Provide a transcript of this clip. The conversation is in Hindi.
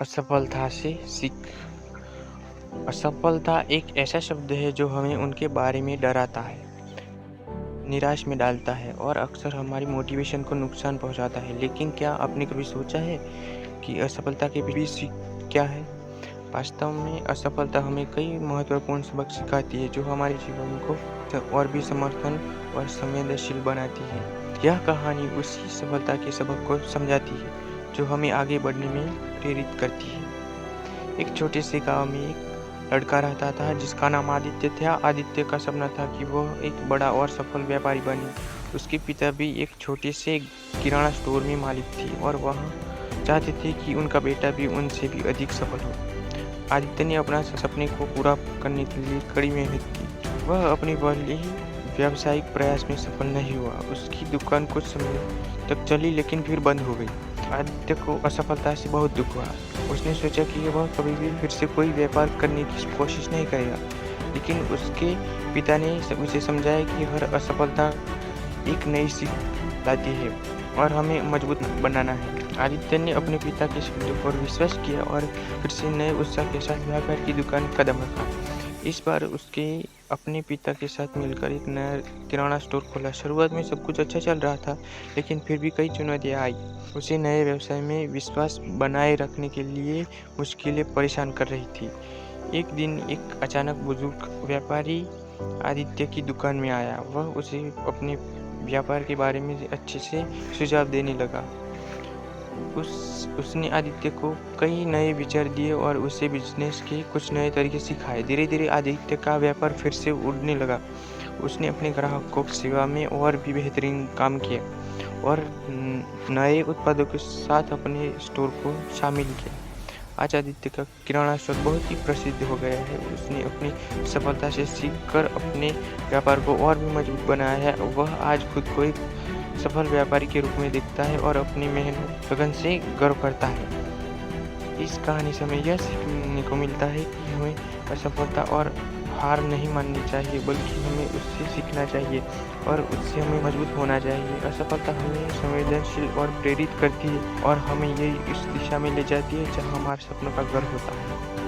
असफलता से सीख। असफलता एक ऐसा शब्द है जो हमें उनके बारे में डराता है, निराश में डालता है और अक्सर हमारी मोटिवेशन को नुकसान पहुंचाता है। लेकिन क्या आपने कभी सोचा है कि असफलता के पीछे सीख क्या है? वास्तव में असफलता हमें कई महत्वपूर्ण सबक सिखाती है जो हमारे जीवन को और भी समर्थन और संवेदनशील बनाती है। यह कहानी उसी सफलता के सबक को समझाती है जो हमें आगे बढ़ने में प्रेरित करती है। एक छोटे से गांव में एक लड़का रहता था जिसका नाम आदित्य था। आदित्य का सपना था कि वह एक बड़ा और सफल व्यापारी बने। उसके पिता भी एक छोटे से किराना स्टोर में मालिक थे और वह चाहते थे कि उनका बेटा भी उनसे भी अधिक सफल हो। आदित्य ने अपना सपने को पूरा करने के लिए कड़ी मेहनत की। वह अपने पहले ही व्यावसायिक प्रयास में सफल नहीं हुआ। उसकी दुकान कुछ समय तक चली लेकिन फिर बंद हो गई। आदित्य को असफलता से बहुत दुख हुआ। उसने सोचा कि वह कभी भी फिर से कोई व्यापार करने की कोशिश नहीं करेगा। लेकिन उसके पिता ने उसे समझाया कि हर असफलता एक नई सीख लाती है और हमें मजबूत बनाना है। आदित्य ने अपने पिता के शब्दों पर विश्वास किया और फिर से नए उत्साह के साथ व्यापार की दुकान कदम रखा। इस बार उसके अपने पिता के साथ मिलकर एक नया किराना स्टोर खोला। शुरुआत में सब कुछ अच्छा चल रहा था, लेकिन फिर भी कई चुनौतियां आई। उसे नए व्यवसाय में विश्वास बनाए रखने के लिए मुश्किलें परेशान कर रही थी। एक दिन एक अचानक बुजुर्ग व्यापारी आदित्य की दुकान में आया। वह उसे अपने व्यापार के बारे में अच्छे से सुझाव देने लगा। उसने आदित्य को कई नए विचार दिए और उसे बिजनेस के कुछ नए तरीके सिखाए। धीरे धीरे आदित्य का व्यापार फिर से उड़ने लगा। उसने अपने ग्राहकों की सेवा में और भी बेहतरीन काम किया और नए उत्पादों के साथ अपने स्टोर को शामिल किया। आज आदित्य का किराना स्टोर बहुत ही प्रसिद्ध हो गया है। उसने अपनी सफलता से सीखकर अपने व्यापार को और भी मजबूत बनाया है। वह आज खुद को एक सफल व्यापारी के रूप में देखता है और अपनी मेहनत लगन से गर्व करता है। इस कहानी से हमें यह सीखने को मिलता है कि हमें असफलता और हार नहीं माननी चाहिए, बल्कि हमें उससे सीखना चाहिए और उससे हमें मजबूत होना चाहिए। असफलता हमें संवेदनशील और प्रेरित करती है और हमें ये इस दिशा में ले जाती है जहाँ हमारे सपनों का घर होता है।